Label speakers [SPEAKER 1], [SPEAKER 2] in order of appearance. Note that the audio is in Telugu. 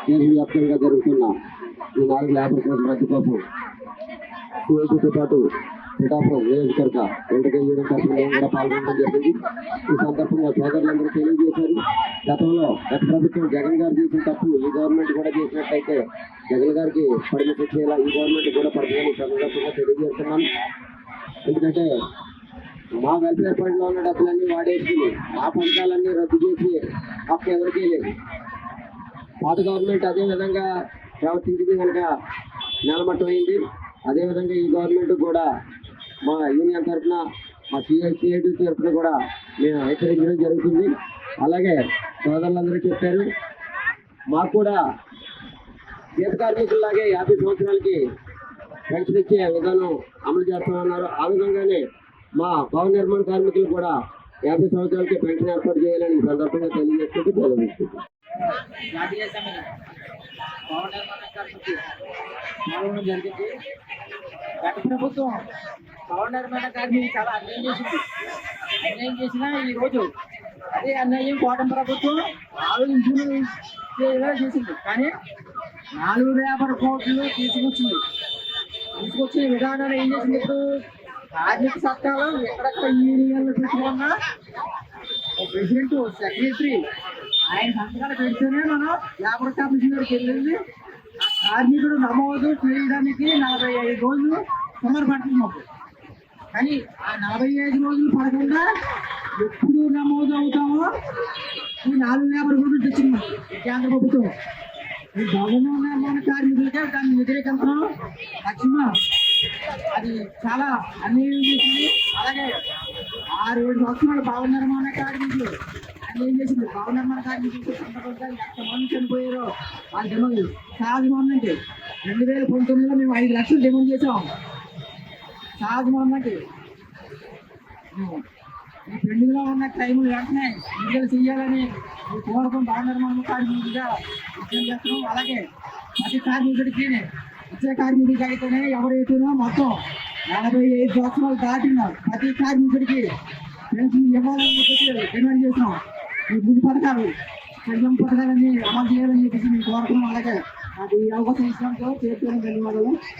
[SPEAKER 1] దేశవ్యాప్తంగా జరుగుతున్న ఈ 4 లేబర్ కోడ్ల రద్దు కోసం సిఐటితో పాటు పిఠాపురం నియోజకవర్గ వెంకటేశ్వర తరఫున మేము కూడా పాల్గొనడం జరిగింది. ఈ సందర్భంగా సోదరులందరూ తెలియజేశారు. గతంలో గత ప్రభుత్వం జగన్ గారు చేసిన తప్పు ఈ గవర్నమెంట్ కూడా చేసినట్లయితే జగన్ గారికి పడిన శిక్షేలా ఈ గవర్నమెంట్ కూడా పడుతుందని సందర్భంగా తెలియజేస్తున్నాం. ఎందుకంటే మా వెల్ఫేర్ ఫండ్ లో ఉన్న డబ్బులన్నీ వాడేసుకుని మా పథకాలన్నీ రద్దు చేసి హక్కు ఎవరికీ లేదు. పాత గవర్నమెంట్ అదే విధంగా ప్రవర్తించింది కనుక నిలబట్టమైంది. అదేవిధంగా ఈ గవర్నమెంట్ కూడా మా యూనియన్ తరఫున మా సిఐటి తరఫున కూడా మేము హెచ్చరించడం జరుగుతుంది. అలాగే సోదరులందరూ చెప్పారు, మాకు కూడా గీత కార్మికుల్లాగే 50 సంవత్సరాలకి పెన్షన్ ఇచ్చే విధానం అమలు చేస్తామన్నారు. ఆ విధంగానే మా భవన నిర్మాణ కార్మికులు కూడా 50 సంవత్సరాలకి పెన్షన్ ఏర్పాటు చేయాలని ఈ సందర్భంగా తెలియజేసుకుంటూ తెలియజేస్తుంది.
[SPEAKER 2] గత ప్రభుత్వం భవన నిర్మాణ కార్మికులు చాలా అన్యాయం చేసినా ఈ రోజు అదే అన్యాయం కోటం ప్రభుత్వం ఆలోచించుకుని చేసింది. కానీ 450 కోట్లు తీసుకొచ్చిన విధానాన్ని ఏం చేసింది? ఇప్పుడు కార్మిక చట్టాలు ఎక్కడెక్కడ యూనియన్లు పెట్టుకున్నా ప్రెసిడెంట్ సెక్రటరీ ఆయన సంతకాలు పెడితేనే మనం లేబర్ కమిషన్ గారికి వెళ్ళింది ఆ కార్మికుడు నమోదు చేయడానికి 45 రోజులు సుమారు పడుతుంది మాకు. కానీ ఆ 45 రోజులు పడకుండా ఎప్పుడు నమోదు అవుతామో ఈ 450 రోజులు తెచ్చింది కేంద్ర ప్రభుత్వం. ఈ భవన నిర్మాణ కార్మికులకే దాన్ని వ్యతిరేకంగా లక్ష్మ అది చాలా అన్యాయం చేసింది. అలాగే 6-7 సంవత్సరాలు భవన నిర్మాణ కార్మికులు ఏం చేసింది? భవన నిర్మాణ కార్మికులు సందర్భంగా ఎంతమంది చనిపోయారో వాళ్ళు డిమాండ్ సహజ మరణంకి 2019లో మేము 5 లక్షలు డిమాండ్ చేసాం. సహజ మరణంకి ఈ పెండింగ్లో ఉన్న టైములు వెంటనే విడుదల చేయాలని ఈ కోరకం భవన నిర్మాణ కార్మికుడిగా విజయం చేస్తున్నాం. అలాగే ప్రతి కార్మికుడికి ఇచ్చే కార్మికుడికి అయితేనే ఎవరైతేనో మొత్తం 45 సంవత్సరాలు దాటిన ప్రతి కార్మికుడికి పెన్షన్ ఇవ్వాలని చెప్పి డిమాండ్ చేస్తున్నాం. ఈ ముందు పథకాలు సంక్షేమ పథకాలన్నీ అమలు చేయాలని చెప్పేసి మేము కోరుతున్నాం. అలాగే నాకు ఈ అవకాశం ఇచ్చినందుకు చేస్తున్నాం. ధన్యవాదాలు.